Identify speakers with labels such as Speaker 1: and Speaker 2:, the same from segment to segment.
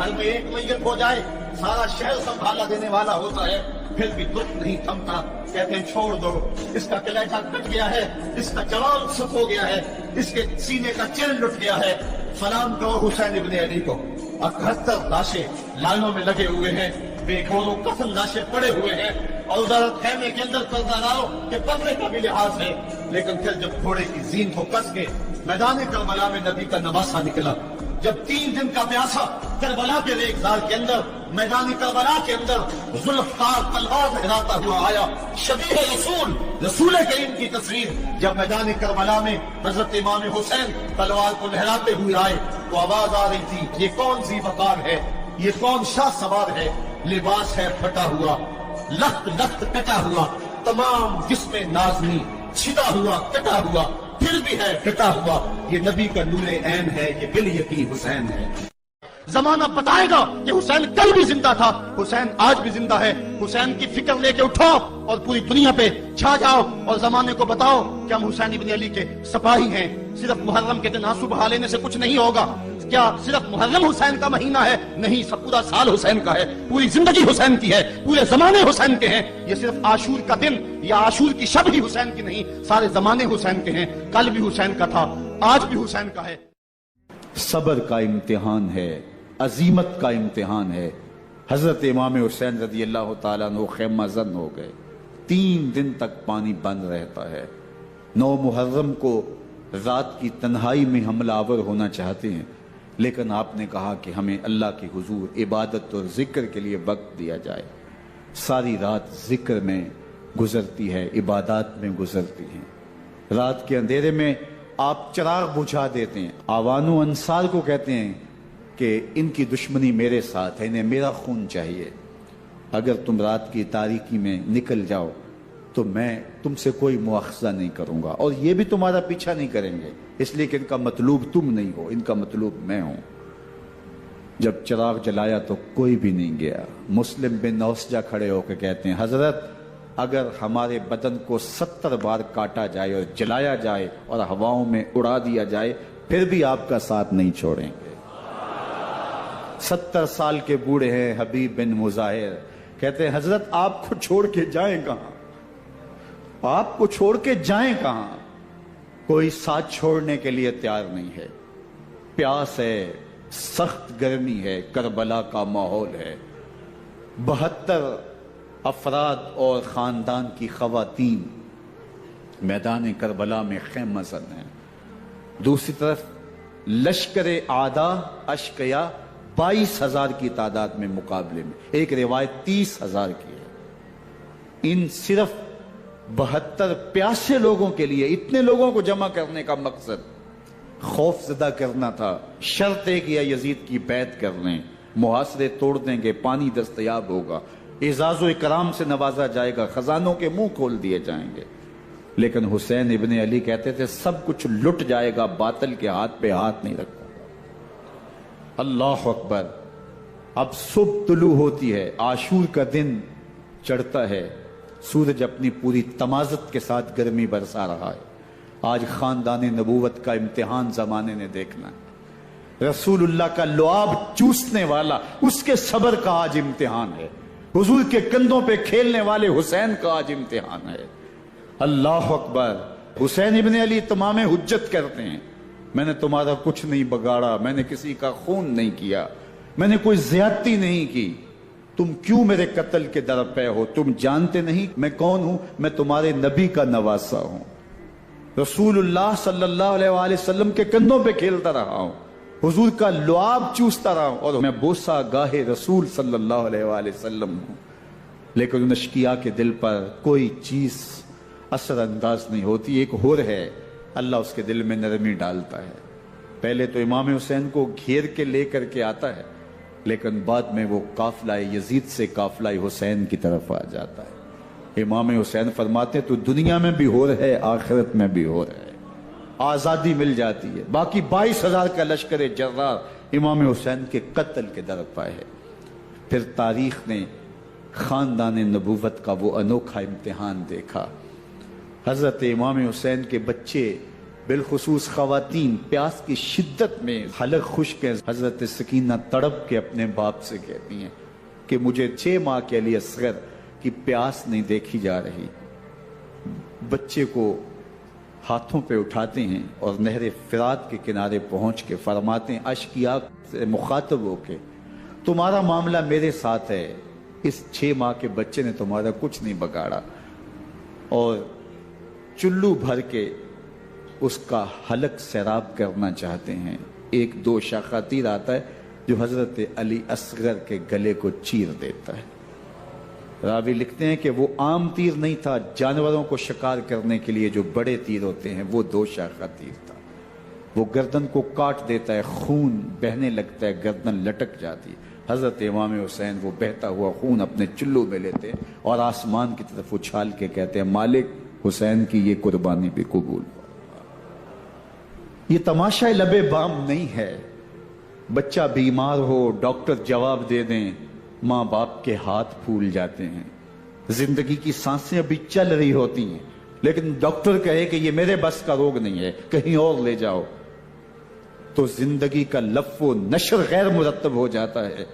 Speaker 1: گھر میں ایک میت ہو جائے سارا شہر سنبھالا دینے والا ہوتا ہے، پھر بھی دکھ نہیں تھمتا، کہتے ہیں چھوڑ دو، اس کا کلیجہ کٹ گیا ہے، اس کا جوان سک ہو گیا ہے، اس کے سینے کا چین لٹ گیا ہے، سلام کرو حسین ابن علی کو۔ 78 لاشیں لائنوں میں لگے ہوئے ہیں، بے گھوروں قتل لاشیں پڑے ہوئے ہیں، اور ادھر خیمے کے اندر پردہ ڈالو کہ پردے کا بھی لحاظ ہے، لیکن پھر جب گھوڑے کی زین کو کس کے میدان کربلا میں نبی کا نواسہ نکلا، جب 3 دن کا پیاسا کربلا کے ریگزار کے اندر میدان کربلا کے اندر ذوالفقار تلوار لہراتا ہوا آیا، شبیہ رسول کریم کی تصویر جب میدان کربلا میں حضرت امام حسین تلوار کو لہراتے ہوئے آئے تو آواز آ رہی تھی، یہ کون ذی وقار ہے، یہ کون شاہ سوار ہے، لباس ہے پھٹا ہوا، لخت لخت کٹا ہوا، تمام جسم نازنی چھدا ہوا کٹا ہوا، پھر بھی ہے کٹا ہوا، یہ نبی کا نور عین ہے، یہ بالیقین حسین ہے۔ زمانہ بتائے گا کہ حسین کل بھی زندہ تھا، حسین آج بھی زندہ ہے۔ حسین کی فکر لے کے اٹھو اور پوری دنیا پہ چھا جاؤ اور زمانے کو بتاؤ کہ ہم حسین ابن علی کے سپاہی ہیں۔ صرف محرم کے دن آنسو بہا لینے سے کچھ نہیں ہوگا۔ کیا صرف محرم حسین کا مہینہ ہے؟ نہیں، سب پورا سال حسین کا ہے، پوری زندگی حسین کی ہے، پورے زمانے حسین کے ہیں۔ یہ صرف عاشور کا دن یا عاشور کی شب ہی حسین کی نہیں، سارے زمانے حسین کے ہیں۔ کل بھی حسین کا تھا، آج بھی حسین کا ہے۔
Speaker 2: صبر کا امتحان ہے، عزیمت کا امتحان ہے۔ حضرت امام حسین رضی اللہ تعالیٰ عنہ خیمہ زن ہو گئے، 3 دن تک پانی بند رہتا ہے۔ 9 محرم کو رات کی تنہائی میں حملہ آور ہونا چاہتے ہیں، لیکن آپ نے کہا کہ ہمیں اللہ کے حضور عبادت اور ذکر کے لیے وقت دیا جائے۔ ساری رات ذکر میں گزرتی ہے، عبادات میں گزرتی ہے۔ رات کے اندھیرے میں آپ چراغ بجھا دیتے ہیں۔ آوان و انصار کو کہتے ہیں کہ ان کی دشمنی میرے ساتھ ہے، انہیں میرا خون چاہیے، اگر تم رات کی تاریکی میں نکل جاؤ تو میں تم سے کوئی مواخذہ نہیں کروں گا، اور یہ بھی تمہارا پیچھا نہیں کریں گے، اس لیے کہ ان کا مطلوب تم نہیں ہو، ان کا مطلوب میں ہوں۔ جب چراغ جلایا تو کوئی بھی نہیں گیا۔ مسلم بن نوسجہ کھڑے ہو کے کہتے ہیں، حضرت اگر ہمارے بدن کو 70 بار کاٹا جائے اور جلایا جائے اور ہواؤں میں اڑا دیا جائے پھر بھی آپ کا ساتھ نہیں چھوڑیں گے۔ 70 سال کے بوڑھے ہیں حبیب بن مظاہر، کہتے ہیں حضرت آپ کو چھوڑ کے جائیں کہاں، آپ کو چھوڑ کے جائیں کہاں، کوئی ساتھ چھوڑنے کے لیے تیار نہیں ہے۔ پیاس ہے، سخت گرمی ہے، کربلا کا ماحول ہے، 72 افراد اور خاندان کی خواتین میدان کربلا میں خیمہ زن ہیں۔ دوسری طرف لشکر اعداء اشقیا 22,000 کی تعداد میں مقابلے میں، ایک روایت 30,000 کی ہے۔ ان صرف 72 پیاسے لوگوں کے لیے اتنے لوگوں کو جمع کرنے کا مقصد خوف زدہ کرنا تھا۔ شرط ہے کہ یزید کی بیعت کر لیں، محاصرے توڑ دیں گے، پانی دستیاب ہوگا، اعزاز و اکرام سے نوازا جائے گا، خزانوں کے منہ کھول دیے جائیں گے۔ لیکن حسین ابن علی کہتے تھے سب کچھ لٹ جائے گا، باطل کے ہاتھ پہ ہاتھ نہیں رکھوں گا۔ اللہ اکبر۔ اب صبح طلوع ہوتی ہے، عاشور کا دن چڑھتا ہے، سورج اپنی پوری تمازت کے ساتھ گرمی برسا رہا ہے۔ آج خاندان نبوت کا امتحان زمانے نے دیکھنا ہے۔ رسول اللہ کا لعاب چوسنے والا اس کے صبر کا آج امتحان ہے۔ حضور کے کندھوں پہ کھیلنے والے حسین کا آج امتحان ہے۔ اللہ اکبر۔ حسین ابن علی تمام حجت کرتے ہیں، میں نے تمہارا کچھ نہیں بگاڑا، میں نے کسی کا خون نہیں کیا، میں نے کوئی زیادتی نہیں کی، تم کیوں میرے قتل کے در پہ ہو؟ تم جانتے نہیں میں کون ہوں؟ میں تمہارے نبی کا نواسا ہوں، رسول اللہ صلی اللہ علیہ وآلہ وسلم کے کندھوں پہ کھیلتا رہا ہوں، حضور کا لعاب چوستا رہا ہوں، اور میں بوسہ گاہے رسول صلی اللہ علیہ وآلہ وسلم ہوں۔ لیکن ان اشقیاء کے دل پر کوئی چیز اثر انداز نہیں ہوتی۔ ایک ہور ہے، اللہ اس کے دل میں نرمی ڈالتا ہے۔ پہلے تو امام حسین کو گھیر کے لے کر کے آتا ہے، لیکن بعد میں وہ قافلہ یزید سے قافلہ حسین کی طرف آ جاتا ہے۔ امام حسین فرماتے تو دنیا میں بھی ہور ہے، آخرت میں بھی ہور ہے، آزادی مل جاتی ہے۔ باقی 22,000 کا لشکر جرار امام حسین کے قتل کے در پہ ہے۔ پھر تاریخ نے خاندان نبوت کا وہ انوکھا امتحان دیکھا۔ حضرت امام حسین کے بچے بالخصوص خواتین پیاس کی شدت میں حلق خشک ہے. حضرت سکینہ تڑپ کے اپنے باپ سے کہتی ہیں کہ مجھے 6 ماہ کے علی اصغر کی پیاس نہیں دیکھی جا رہی. بچے کو ہاتھوں پہ اٹھاتے ہیں اور نہر فرات کے کنارے پہنچ کے فرماتے ہیں اشک کی آنکھ سے مخاطب ہو کے تمہارا معاملہ میرے ساتھ ہے. اس 6 ماہ کے بچے نے تمہارا کچھ نہیں بگاڑا. اور چلو بھر کے اس کا حلق سیراب کرنا چاہتے ہیں. ایک دوشاخہ تیر آتا ہے جو حضرت علی اصغر کے گلے کو چیر دیتا ہے. راوی لکھتے ہیں کہ وہ عام تیر نہیں تھا، جانوروں کو شکار کرنے کے لیے جو بڑے تیر ہوتے ہیں وہ دوشاخہ تیر تھا. وہ گردن کو کاٹ دیتا ہے، خون بہنے لگتا ہے، گردن لٹک جاتی. حضرت امام حسین وہ بہتا ہوا خون اپنے چلو میں لیتے اور آسمان کی طرف اچھال کے کہتے ہیں مالک حسین کی یہ قربانی بھی قبول. یہ تماشا لب بام نہیں ہے. بچہ بیمار ہو، ڈاکٹر جواب دے دیں، ماں باپ کے ہاتھ پھول جاتے ہیں. زندگی کی سانسیں ابھی چل رہی ہوتی ہیں لیکن ڈاکٹر کہے کہ یہ میرے بس کا روگ نہیں ہے، کہیں اور لے جاؤ، تو زندگی کا لف و نشر غیر مرتب ہو جاتا ہے.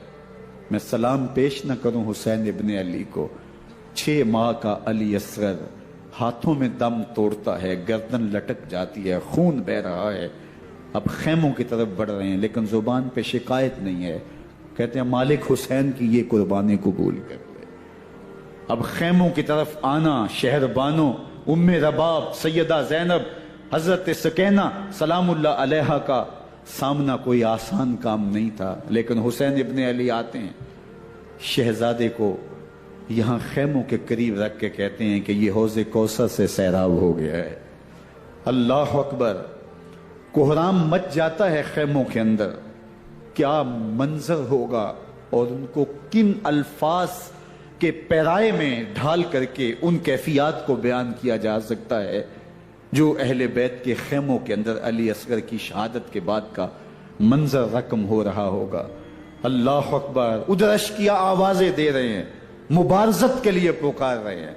Speaker 2: میں سلام پیش نہ کروں حسین ابن علی کو. 6 ماہ کا علی اصغر ہاتھوں میں دم توڑتا ہے، گردن لٹک جاتی ہے، خون بہ رہا ہے. اب خیموں کی طرف بڑھ رہے ہیں لیکن زبان پہ شکایت نہیں ہے. کہتے ہیں مالک حسین کی یہ قربانی قبول کر لے. اب خیموں کی طرف آنا، شہر بانو، ام رباب، سیدہ زینب، حضرت سکینہ سلام اللہ علیہا کا سامنا کوئی آسان کام نہیں تھا. لیکن حسین ابن علی آتے ہیں، شہزادے کو یہاں خیموں کے قریب رکھ کے کہتے ہیں کہ یہ حوض کوثر سے سیراب ہو گیا ہے. اللہ اکبر. کوہرام مچ جاتا ہے خیموں کے اندر. کیا منظر ہوگا اور ان کو کن الفاظ کے پیرائے میں ڈھال کر کے ان کیفیات کو بیان کیا جا سکتا ہے جو اہل بیت کے خیموں کے اندر علی اصغر کی شہادت کے بعد کا منظر رقم ہو رہا ہوگا. اللہ اکبر. ادھر اشکیا آوازیں دے رہے ہیں، مبارزت کے لیے پکار رہے ہیں.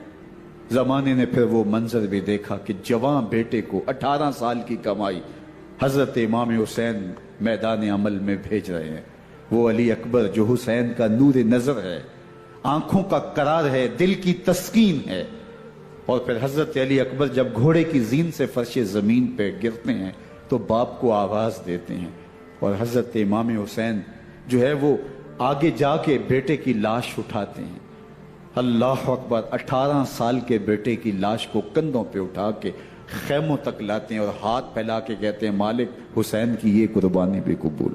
Speaker 2: زمانے نے پھر وہ منظر بھی دیکھا کہ جوان بیٹے کو 18 سال کی کمائی حضرت امام حسین میدان عمل میں بھیج رہے ہیں. وہ علی اکبر جو حسین کا نور نظر ہے، آنکھوں کا قرار ہے، دل کی تسکین ہے. اور پھر حضرت علی اکبر جب گھوڑے کی زین سے فرش زمین پہ گرتے ہیں تو باپ کو آواز دیتے ہیں اور حضرت امام حسین جو ہے وہ آگے جا کے بیٹے کی لاش اٹھاتے ہیں. اللہ اکبر. 18 سال کے بیٹے کی لاش کو کندھوں پہ اٹھا کے خیموں تک لاتے ہیں اور ہاتھ پھیلا کے کہتے ہیں مالک حسین کی یہ قربانی بھی قبول.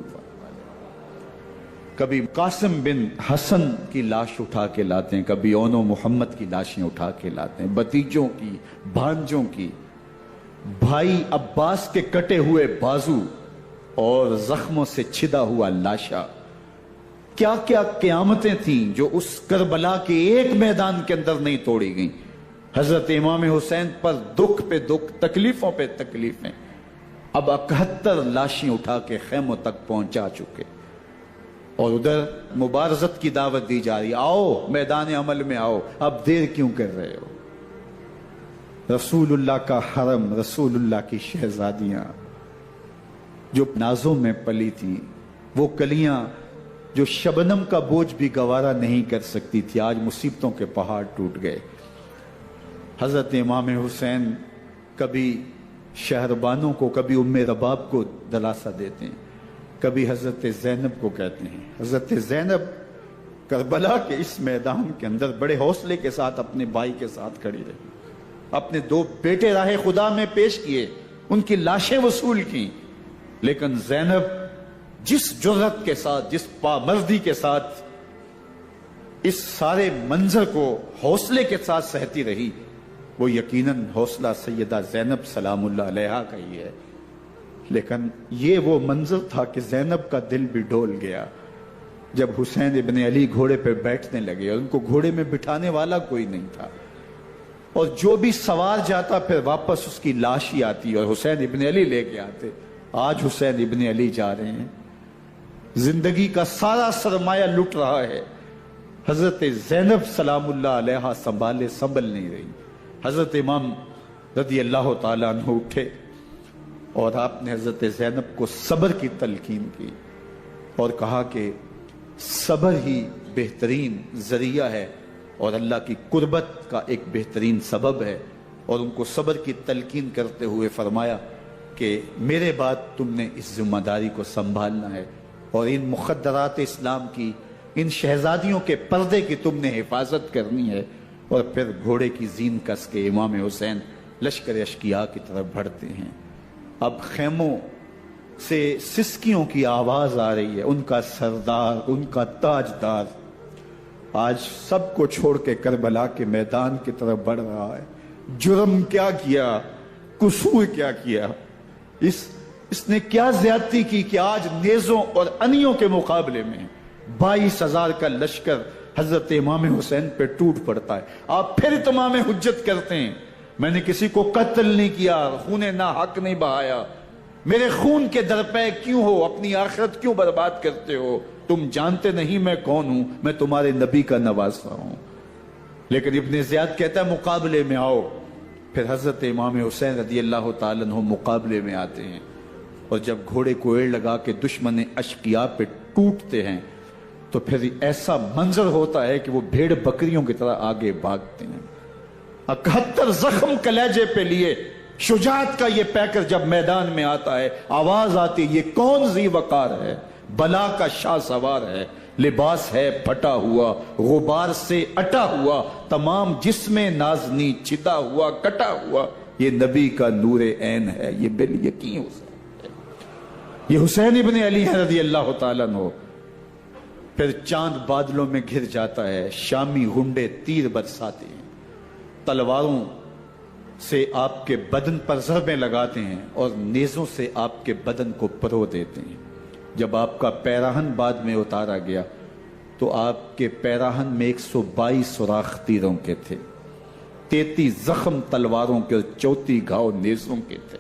Speaker 2: کبھی قاسم بن حسن کی لاش اٹھا کے لاتے ہیں، کبھی اون و محمد کی لاشیں اٹھا کے لاتے ہیں، بتیجوں کی، بھانجوں کی، بھائی عباس کے کٹے ہوئے بازو اور زخموں سے چھدا ہوا لاشا. کیا کیا قیامتیں تھیں جو اس کربلا کے ایک میدان کے اندر نہیں توڑی گئیں. حضرت امام حسین پر دکھ پہ دکھ، تکلیفوں پہ تکلیفیں. اب 71 لاشیں اٹھا کے خیموں تک پہنچا چکے اور ادھر مبارزت کی دعوت دی جا رہی. آؤ میدان عمل میں آؤ، اب دیر کیوں کر رہے ہو. رسول اللہ کا حرم، رسول اللہ کی شہزادیاں جو نازوں میں پلی تھیں، وہ کلیاں جو شبنم کا بوجھ بھی گوارا نہیں کر سکتی تھی، آج مصیبتوں کے پہاڑ ٹوٹ گئے. حضرت امام حسین کبھی شہربانوں کو، کبھی ام رباب کو دلاسا دیتے ہیں، کبھی حضرت زینب کو کہتے ہیں. حضرت زینب کربلا کے اس میدان کے اندر بڑے حوصلے کے ساتھ اپنے بھائی کے ساتھ کھڑی رہی، اپنے 2 بیٹے راہ خدا میں پیش کیے، ان کی لاشیں وصول کی. لیکن زینب جس جرأت کے ساتھ، جس پامردی کے ساتھ اس سارے منظر کو حوصلے کے ساتھ سہتی رہی، وہ یقیناً حوصلہ سیدہ زینب سلام اللہ علیہا کا ہی ہے. لیکن یہ وہ منظر تھا کہ زینب کا دل بھی ڈول گیا جب حسین ابن علی گھوڑے پہ بیٹھنے لگے اور ان کو گھوڑے میں بٹھانے والا کوئی نہیں تھا، اور جو بھی سوار جاتا پھر واپس اس کی لاش ہی آتی اور حسین ابن علی لے کے آتے. آج حسین ابن علی جا رہے ہیں، زندگی کا سارا سرمایہ لٹ رہا ہے. حضرت زینب سلام اللہ علیہا سنبھال نہیں رہی. حضرت امام رضی اللہ تعالیٰ عنہ اٹھے اور آپ نے حضرت زینب کو صبر کی تلقین کی اور کہا کہ صبر ہی بہترین ذریعہ ہے اور اللہ کی قربت کا ایک بہترین سبب ہے، اور ان کو صبر کی تلقین کرتے ہوئے فرمایا کہ میرے بعد تم نے اس ذمہ داری کو سنبھالنا ہے اور ان مخدرات اسلام کی، ان شہزادیوں کے پردے کی تم نے حفاظت کرنی ہے۔ اور پھر گھوڑے کی زین کس کے امام حسین لشکر اشقیاء کی طرف بڑھتے ہیں۔ اب خیموں سے سسکیوں کی آواز آ رہی ہے، ان کا سردار، ان کا تاجدار آج سب کو چھوڑ کے کربلا کے میدان کی طرف بڑھ رہا ہے۔ جرم کیا کیا، قصور کیا کیا، اس نے کیا زیادتی کی کہ آج نیزوں اور انیوں کے مقابلے میں 22,000 کا لشکر حضرت امام حسین پہ ٹوٹ پڑتا ہے۔ آپ پھر تمام حجت کرتے ہیں میں نے کسی کو قتل نہیں کیا، خون ناحق نہیں بہایا، میرے خون کے درپے کیوں ہو، اپنی آخرت کیوں برباد کرتے ہو؟ تم جانتے نہیں میں کون ہوں، میں تمہارے نبی کا نواسا ہوں۔ لیکن ابن زیاد کہتا ہے مقابلے میں آؤ۔ پھر حضرت امام حسین رضی اللہ تعالیٰ عنہ مقابلے میں آتے ہیں، اور جب گھوڑے کو ایڑ لگا کے دشمن اشقیاء پہ ٹوٹتے ہیں تو پھر ایسا منظر ہوتا ہے کہ وہ بھیڑ بکریوں کی طرح آگے بھاگتے ہیں۔ 71 زخم کلیجے پہ لیے شجاعت کا یہ پیکر جب میدان میں آتا ہے، آواز آتی ہے یہ کون ذی وقار ہے، بلا کا شاہ سوار ہے، لباس ہے پھٹا ہوا، غبار سے اٹا ہوا، تمام جسم نازنی چتا ہوا کٹا ہوا، یہ نبی کا نور عین ہے، یہ بال یقین حسین ہے، یہ حسین ابن علی ہے رضی اللہ تعالیٰ عنہ۔ پھر چاند بادلوں میں گھر جاتا ہے، شامی غنڈے تیر برساتے ہیں، تلواروں سے آپ کے بدن پر ضربیں لگاتے ہیں اور نیزوں سے آپ کے بدن کو پرو دیتے ہیں۔ جب آپ کا پیراہن بعد میں اتارا گیا تو آپ کے پیراہن میں 122 سوراخ تیروں کے تھے، 33 زخم تلواروں کے اور 34 گھاؤ نیزوں کے تھے۔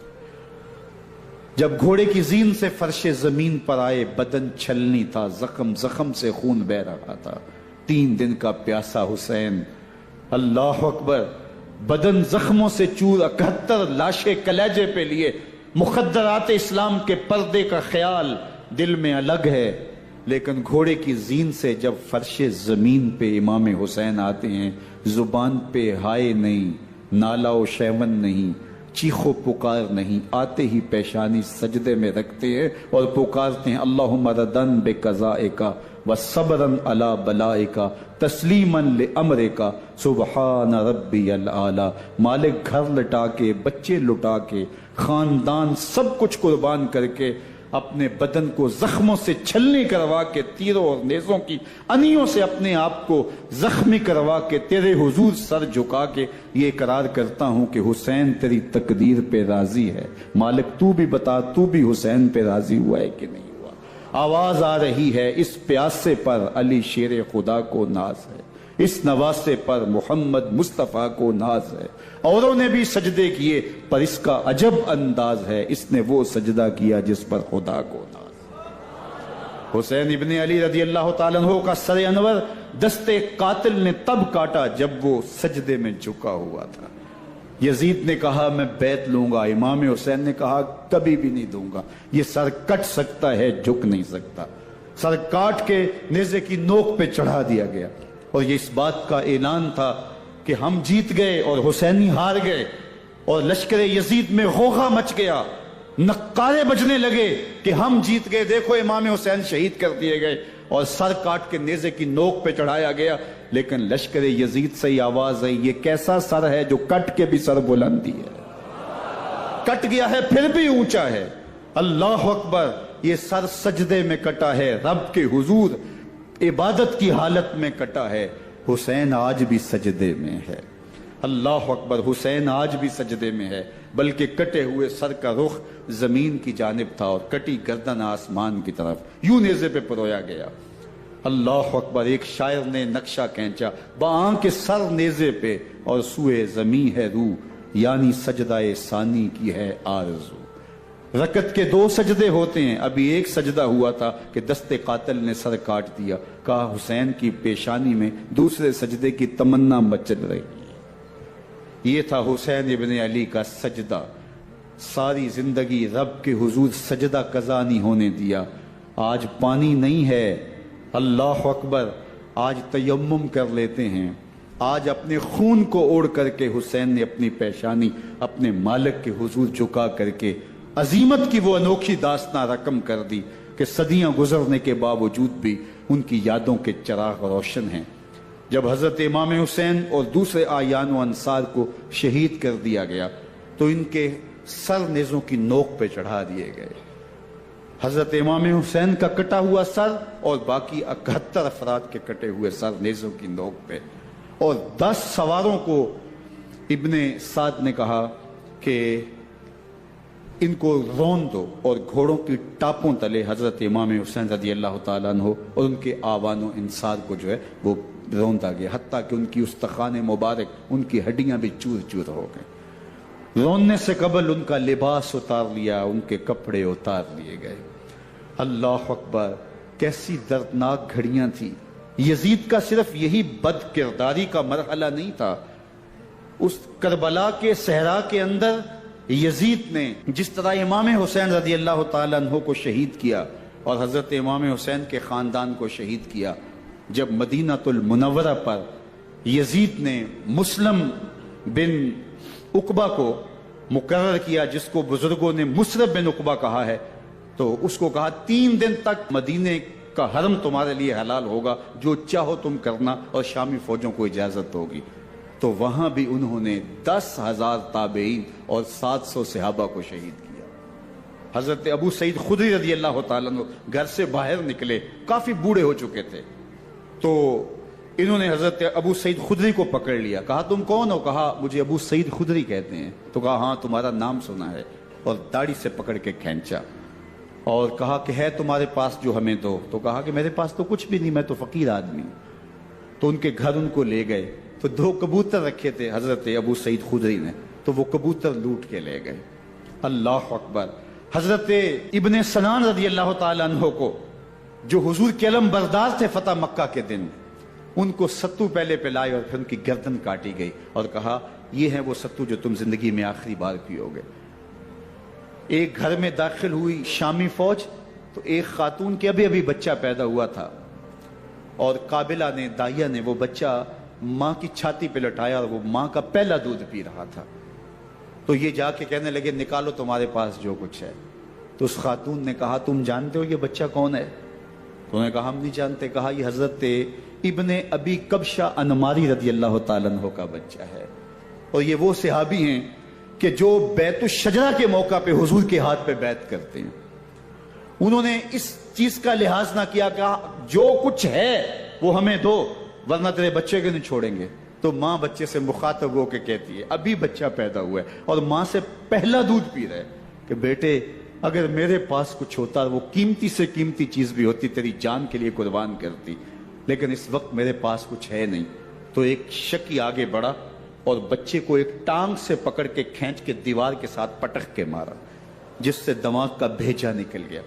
Speaker 2: جب گھوڑے کی زین سے فرش زمین پر آئے بدن چھلنی تھا، زخم زخم سے خون بہ رہا تھا، 3 دن کا پیاسا حسین، اللہ اکبر، بدن زخموں سے چور، 71 لاشیں کلیجے پہ لیے، مخدرات اسلام کے پردے کا خیال دل میں الگ ہے، لیکن گھوڑے کی زین سے جب فرش زمین پہ امام حسین آتے ہیں، زبان پہ ہائے نہیں، نالا و شیون نہیں، چیخ و پکار نہیں، آتے ہی پیشانی سجدے میں رکھتے ہیں اور پکارتے ہیں اللہم ردن بقضائک وصبرن علی بلائک تسلیما لامرک سبحان ربی الاعلی۔ مالک گھر لٹا کے، بچے لٹا کے، خاندان سب کچھ قربان کر کے، اپنے بدن کو زخموں سے چھلنی کروا کے، تیروں اور نیزوں کی انیوں سے اپنے آپ کو زخمی کروا کے، تیرے حضور سر جھکا کے یہ اقرار کرتا ہوں کہ حسین تیری تقدیر پہ راضی ہے، مالک تو بھی بتا تو بھی حسین پہ راضی ہوا ہے کہ نہیں ہوا۔ آواز آ رہی ہے اس پیاسے پر علی شیر خدا کو ناز ہے، اس نواسے پر محمد مصطفیٰ کو ناز ہے، اوروں نے بھی سجدے کیے پر اس کا عجب انداز ہے، اس نے وہ سجدہ کیا جس پر خدا کو ناز۔ حسین ابن علی رضی اللہ تعالیٰ عنہ کا سر انور دستے قاتل نے تب کاٹا جب وہ سجدے میں جھکا ہوا تھا۔ یزید نے کہا میں بیعت لوں گا، امام حسین نے کہا کبھی بھی نہیں دوں گا، یہ سر کٹ سکتا ہے جھک نہیں سکتا۔ سر کاٹ کے نیزے کی نوک پہ چڑھا دیا گیا، اور یہ اس بات کا اعلان تھا کہ ہم جیت گئے اور حسینی ہار گئے، اور لشکر یزید میں غوغا مچ گیا، نقارے بجنے لگے کہ ہم جیت گئے، دیکھو امام حسین شہید کر دیے گئے، اور سر کاٹ کے نیزے کی نوک پہ چڑھایا گیا۔ لیکن لشکر یزید سے ہی آواز آئی یہ کیسا سر ہے جو کٹ کے بھی سر بلندی ہے، کٹ گیا ہے پھر بھی اونچا ہے، اللہ اکبر، یہ سر سجدے میں کٹا ہے، رب کے حضور عبادت کی حالت میں کٹا ہے، حسین آج بھی سجدے میں ہے، اللہ اکبر، حسین آج بھی سجدے میں ہے، بلکہ کٹے ہوئے سر کا رخ زمین کی جانب تھا اور کٹی گردن آسمان کی طرف، یوں نیزے پہ پرویا گیا، اللہ اکبر۔ ایک شاعر نے نقشہ کھینچا باں کے سر نیزے پہ اور سوئے زمین ہے روح، یعنی سجدہ ثانی کی ہے آرزو۔ رکعت کے 2 سجدے ہوتے ہیں، ابھی ایک سجدہ ہوا تھا کہ دست قاتل نے سر کاٹ دیا، کہا حسین کی پیشانی میں دوسرے سجدے کی تمنا مچل رہی ہے۔ یہ تھا حسین ابن علی کا سجدہ، ساری زندگی رب کے حضور سجدہ قضا نہیں ہونے دیا، آج پانی نہیں ہے، اللہ اکبر، آج تیمم کر لیتے ہیں، آج اپنے خون کو اوڑھ کر کے حسین نے اپنی پیشانی اپنے مالک کے حضور جھکا کر کے عظیمت کی وہ انوکھی داستان رقم کر دی کہ صدیاں گزرنے کے باوجود بھی ان کی یادوں کے چراغ روشن ہیں۔ جب حضرت امام حسین اور دوسرے آیان و انصار کو شہید کر دیا گیا تو ان کے سر نیزوں کی نوک پہ چڑھا دیے گئے۔ حضرت امام حسین کا کٹا ہوا سر اور باقی 71 افراد کے کٹے ہوئے سر نیزوں کی نوک پہ، اور 10 سواروں کو ابن سعد نے کہا کہ ان کو رون دو، اور گھوڑوں کی ٹاپوں تلے حضرت امام حسین رضی اللہ تعالیٰ عنہ اور ان کے آوان و انصار کو جو ہے وہ روندا گیا، حتیٰ کہ ان کی استخوان مبارک، ان کی ہڈیاں بھی چور چور ہو گئیں۔ روننے سے قبل ان کا لباس اتار لیا، ان کے کپڑے اتار لیے گئے۔ اللہ اکبر، کیسی دردناک گھڑیاں تھیں۔ یزید کا صرف یہی بد کرداری کا مرحلہ نہیں تھا، اس کربلا کے صحرا کے اندر یزید نے جس طرح امام حسین رضی اللہ تعالیٰ عنہ کو شہید کیا اور حضرت امام حسین کے خاندان کو شہید کیا، جب مدینہ المنورہ پر یزید نے مسلم بن عقبہ کو مقرر کیا، جس کو بزرگوں نے مصرف بن عقبہ کہا ہے، تو اس کو کہا 3 دن تک مدینے کا حرم تمہارے لیے حلال ہوگا، جو چاہو تم کرنا، اور شامی فوجوں کو اجازت ہوگی۔ تو وہاں بھی انہوں نے 10,000 تابعین اور 700 صحابہ کو شہید کیا۔ حضرت ابو سعید خدری رضی اللہ تعالیٰ عنہ گھر سے باہر نکلے، کافی بوڑھے ہو چکے تھے، تو انہوں نے حضرت ابو سعید خدری کو پکڑ لیا، کہا تم کون ہو؟ کہا مجھے ابو سعید خدری کہتے ہیں۔ تو کہا ہاں تمہارا نام سنا ہے، اور داڑھی سے پکڑ کے کھینچا اور کہا کہ ہے تمہارے پاس جو ہمیں دو؟ تو کہا کہ میرے پاس تو کچھ بھی نہیں، میں تو فقیر آدمی ہوں۔ تو ان کے گھر ان کو لے گئے، تو 2 کبوتر رکھے تھے حضرت ابو سعید خدری نے، تو وہ کبوتر لوٹ کے لے گئے۔ اللہ اکبر۔ حضرت ابن سنان رضی اللہ تعالیٰ عنہ کو، جو حضور کے علم بردار تھے فتح مکہ کے دن، ان کو ستو پہلے پلائے اور پھر ان کی گردن کاٹی گئی اور کہا یہ ہیں وہ ستو جو تم زندگی میں آخری بار پیو گے۔ ایک گھر میں داخل ہوئی شامی فوج، تو ایک خاتون کے ابھی بچہ پیدا ہوا تھا، اور قابلہ نے، دائیا نے، وہ بچہ ماں کی چھاتی پہ لٹایا اور وہ ماں کا پہلا دودھ پی رہا تھا۔ تو یہ جا کے کہنے لگے نکالو تمہارے پاس جو کچھ ہے۔ تو اس خاتون نے کہا تم جانتے ہو یہ بچہ کون ہے؟ تو انہوں نے کہا ہم نہیں جانتے۔ کہا یہ حضرت ابن ابی کبشہ انماری رضی اللہ تعالیٰ عنہ کا بچہ ہے، اور یہ وہ صحابی ہیں کہ جو بیت الشجرہ کے موقع پہ حضور کے ہاتھ پہ بیعت کرتے ہیں۔ انہوں نے اس چیز کا لحاظ نہ کیا کہ جو کچھ ہے وہ ہمیں دو، ورنہ تیرے بچے کے نہیں چھوڑیں گے۔ تو ماں بچے سے مخاطب ہو کے کہتی ہے، ابھی بچہ پیدا ہوا ہے اور ماں سے پہلا دودھ پی رہے، کہ بیٹے اگر میرے پاس کچھ ہوتا، وہ قیمتی سے قیمتی چیز بھی ہوتی، تیری جان کے لیے قربان کرتی، لیکن اس وقت میرے پاس کچھ ہے نہیں۔ تو ایک شکی آگے بڑھا اور بچے کو ایک ٹانگ سے پکڑ کے کھینچ کے دیوار کے ساتھ پٹک کے مارا، جس سے دماغ کا بھیجا نکل گیا۔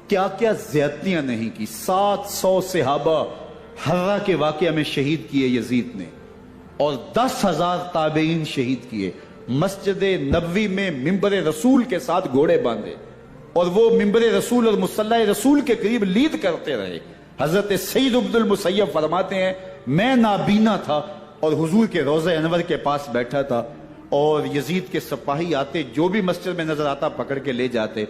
Speaker 2: کیا کیا زیادتیاں نہیں کی۔ 700 صحابہ حرہ کے واقعہ میں شہید کیے یزید نے، اور 10,000 تابعین شہید کیے۔ مسجد نبوی میں ممبر رسول کے ساتھ گھوڑے باندھے، اور وہ ممبر رسول اور مصلی رسول کے قریب لید کرتے رہے۔ حضرت سید عبد المسیب فرماتے ہیں میں نابینا تھا اور حضور کے روضہ انور کے پاس بیٹھا تھا، اور یزید کے سپاہی آتے، جو بھی مسجد میں نظر آتا پکڑ کے لے جاتے،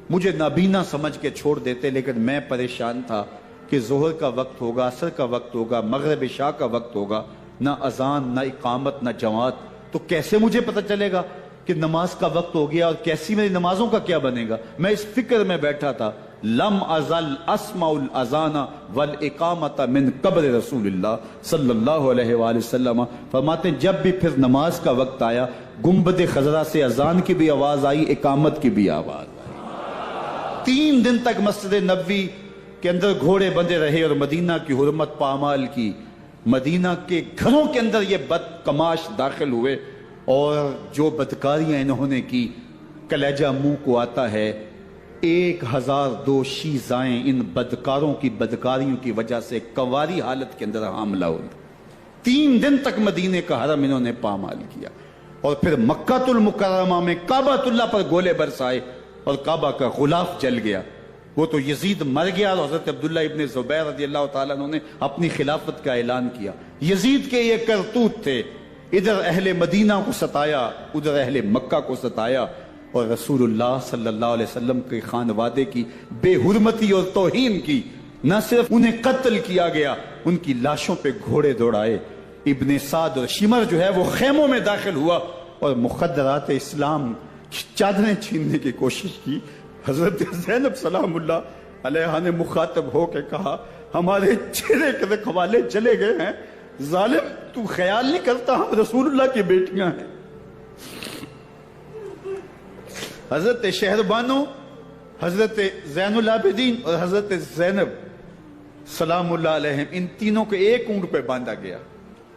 Speaker 2: مجھے نابینا سمجھ کے چھوڑ دیتے، لیکن میں پریشان تھا کہ ظہر کا وقت ہوگا، عصر کا وقت ہوگا، مغرب عشاء کا وقت ہوگا، نہ اذان، نہ اقامت، نہ جماعت، تو کیسے مجھے پتہ چلے گا کہ نماز کا وقت ہو گیا، اور کیسی میری نمازوں کا کیا بنے گا؟ میں اس فکر میں بیٹھا تھا۔ لم ازل اسمع الاذان والاقامت من قبر رسول اللہ صلی اللہ علیہ وآلہ وسلم۔ فرماتے ہیں جب بھی پھر نماز کا وقت آیا، گنبد خضرا سے اذان کی بھی آواز آئی، اقامت کی بھی آواز آئی۔ 3 دن تک مسجد نبوی کے اندر گھوڑے بندے رہے اور مدینہ کی حرمت پامال کی۔ مدینہ کے گھروں کے اندر یہ بد کماش داخل ہوئے، اور جو بدکاریاں انہوں نے کی کلیجہ منہ کو آتا ہے۔ 1002 شیزائیں ان بدکاروں کی بدکاریوں کی وجہ سے کنواری حالت کے اندر حاملہ ہوئی۔ 3 دن تک مدینے کا حرم انہوں نے پامال کیا۔ اور پھر مکہ المکرمہ میں کعبۃ پر گولے برسائے اور کعبہ کا غلاف جل گیا. وہ تو یزید مر گیا اور حضرت عبداللہ ابن زبیر رضی اللہ تعالیٰ عنہ نے اپنی خلافت کا اعلان کیا. یزید کے یہ کرتوت تھے، ادھر اہل مدینہ کو ستایا، ادھر اہل مکہ کو ستایا، اور رسول اللہ صلی اللہ علیہ وسلم کے خانوادے کی بے حرمتی اور توہین کی. نہ صرف انہیں قتل کیا گیا، ان کی لاشوں پہ گھوڑے دوڑائے. ابن سعد اور شمر جو ہے وہ خیموں میں داخل ہوا اور مخدرات اسلام چادریں چھیننے کی کوشش کی. حضرت زینب سلام اللہ علیہ نے مخاطب ہو کے کہا ہمارے چہرے کے رکھوالے چلے گئے ہیں، ظالم تو خیال نہیں کرتا ہم رسول اللہ کی بیٹیاں ہیں. حضرت شہربانو، حضرت زین العابدین اور حضرت زینب سلام اللہ علیہم، ان تینوں کو ایک اونٹ پہ باندھا گیا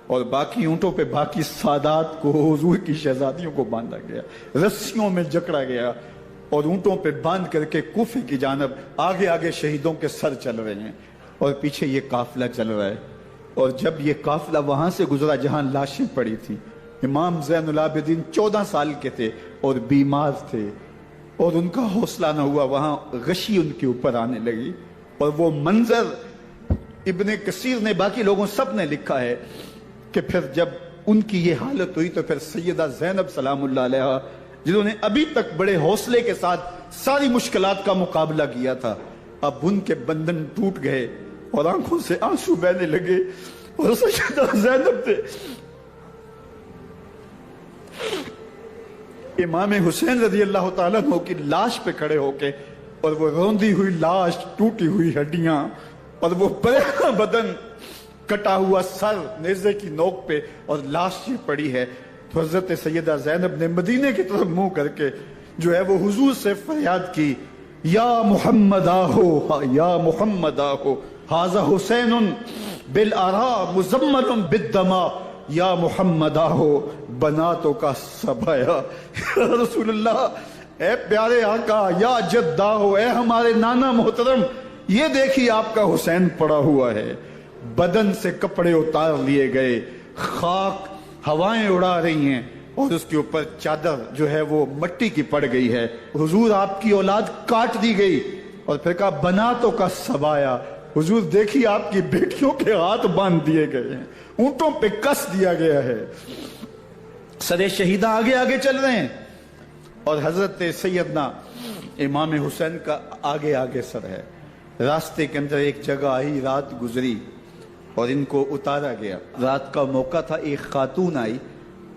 Speaker 2: اور باقی اونٹوں پہ باقی سادات کو، حضور کی شہزادیوں کو باندھا گیا، رسیوں میں جکڑا گیا اور اونٹوں پہ باندھ کر کے کوفے کی جانب آگے آگے شہیدوں کے سر چل رہے ہیں اور پیچھے یہ قافلہ چل رہا ہے. اور جب یہ قافلہ وہاں سے گزرا جہاں لاشیں پڑی تھی، امام زین العابدین 14 سال کے تھے اور بیمار تھے اور ان کا حوصلہ نہ ہوا، وہاں غشی ان کے اوپر آنے لگی. اور وہ منظر ابن کثیر نے، باقی لوگوں سب نے لکھا ہے کہ پھر جب ان کی یہ حالت ہوئی تو پھر سیدہ زینب سلام اللہ علیہ، جنہوں نے ابھی تک بڑے حوصلے کے ساتھ ساری مشکلات کا مقابلہ کیا تھا، اب ان کے بندن ٹوٹ گئے اور آنکھوں سے آنسو بہنے لگے. اور سیدہ زینب تھے امام حسین رضی اللہ تعالیٰ عنہ کی لاش پہ کھڑے ہو کے، اور وہ روندی ہوئی لاش، ٹوٹی ہوئی ہڈیاں اور وہ پریشان بدن، کٹا ہوا سر نیزے کی نوک پہ اور لاش یہ پڑی ہے. تو حضرت سیدہ زینب نے مدینے کی طرف منہ کر کے جو ہے وہ حضور سے فریاد کی، یا محمد آہو، یا محمد آہو، ھذا حسین بالآراء مزمل بالدماء، یا محمد آہو بناتوں کا سبایا. یا رسول اللہ، اے پیارے آقا، یا جد آہو، اے ہمارے نانا محترم، یہ دیکھیے آپ کا حسین پڑا ہوا ہے. بدن سے کپڑے اتار لیے گئے، خاک ہوائیں اڑا رہی ہیں اور اس کے اوپر چادر جو ہے وہ مٹی کی پڑ گئی ہے. حضور آپ کی اولاد کاٹ دی گئی. اور پھر کہا بناتوں کا سبایا، حضور دیکھیے آپ کی بیٹیوں کے ہاتھ باندھ دیے گئے ہیں، اونٹوں پہ کس دیا گیا ہے. سر شہیدہ آگے آگے چل رہے ہیں اور حضرت سیدنا امام حسین کا آگے آگے سر ہے. راستے کے اندر ایک جگہ آئی، رات گزری اور ان کو اتارا گیا. رات کا موقع تھا، ایک خاتون آئی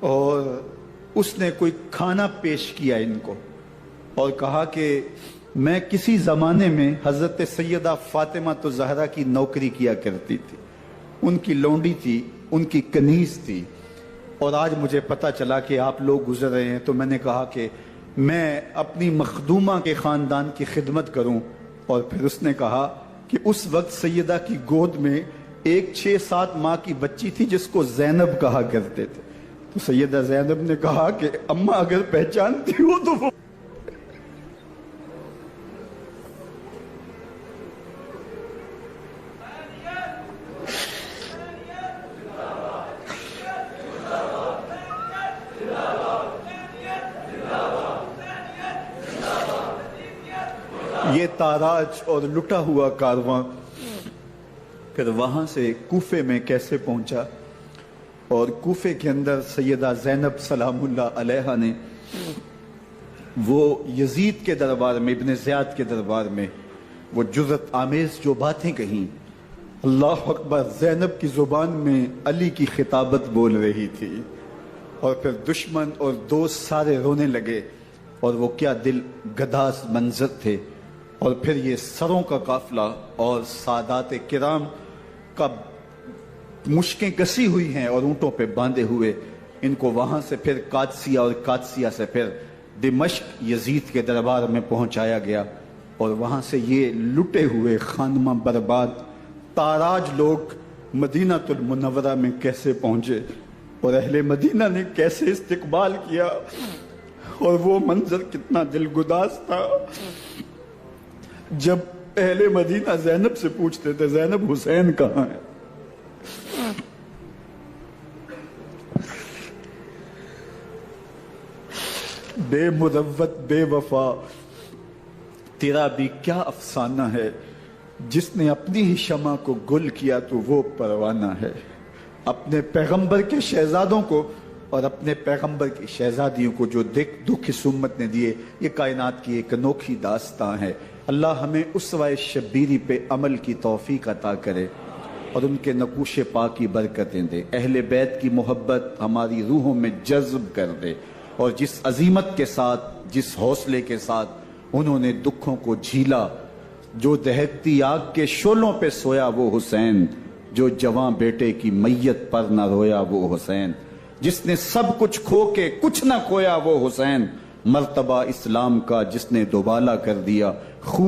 Speaker 2: اور اس نے کوئی کھانا پیش کیا ان کو اور کہا کہ میں کسی زمانے میں حضرت سیدہ فاطمہ الزہرا کی نوکری کیا کرتی تھی، ان کی لونڈی تھی، ان کی کنیز تھی، اور آج مجھے پتا چلا کہ آپ لوگ گزر رہے ہیں تو میں نے کہا کہ میں اپنی مخدومہ کے خاندان کی خدمت کروں. اور پھر اس نے کہا کہ اس وقت سیدہ کی گود میں ایک 6-7 ماہ کی بچی تھی جس کو زینب کہا کرتے تھے. تو سیدہ زینب نے کہا کہ اماں اگر پہچانتی ہو تو وہ یہ تاراج اور لٹا ہوا کارواں پھر وہاں سے کوفے میں کیسے پہنچا. اور کوفے کے اندر سیدہ زینب سلام اللہ علیہ نے وہ یزید کے دربار میں، ابن زیاد کے دربار میں وہ جرأت آمیز جو باتیں کہیں، اللہ اکبر، زینب کی زبان میں علی کی خطابت بول رہی تھی. اور پھر دشمن اور دوست سارے رونے لگے اور وہ کیا دل گداز منظر تھے. اور پھر یہ سروں کا قافلہ اور سادات کرام کا مشکیں کسی ہوئی ہیں اور اونٹوں پہ باندھے ہوئے، ان کو وہاں سے پھر قادسیہ اور قادسیہ سے پھر دمشق یزید کے دربار میں پہنچایا گیا. اور وہاں سے یہ لٹے ہوئے خانمہ برباد تاراج لوگ مدینہ المنورہ میں کیسے پہنچے اور اہل مدینہ نے کیسے استقبال کیا. اور وہ منظر کتنا دل گداز تھا جب اہل مدینہ زینب سے پوچھتے تھے زینب حسین کہاں ہے. بے مروت بے وفا تیرا بھی کیا افسانہ ہے، جس نے اپنی ہی شمع کو گل کیا تو وہ پروانہ ہے۔ اپنے پیغمبر کے شہزادوں کو اور اپنے پیغمبر کی شہزادیوں کو جو دکھ اس امت نے دیے، یہ کائنات کی ایک انوکھی داستان ہے۔ اللہ ہمیں اسوہ شبیری پہ عمل کی توفیق عطا کرے اور ان کے نقوش پاک کی برکتیں دے، اہل بیت کی محبت ہماری روحوں میں جذب کر دے، اور جس عظیمت کے ساتھ، جس حوصلے کے ساتھ انہوں نے دکھوں کو جھیلا، جو دہکتی آگ کے شعلوں پہ سویا وہ حسین، جو جواں بیٹے کی میت پر نہ رویا وہ حسین، جس نے سب کچھ کھو کے کچھ نہ کھویا وہ حسین، مرتبہ اسلام کا جس نے دوبالا کر دیا، خون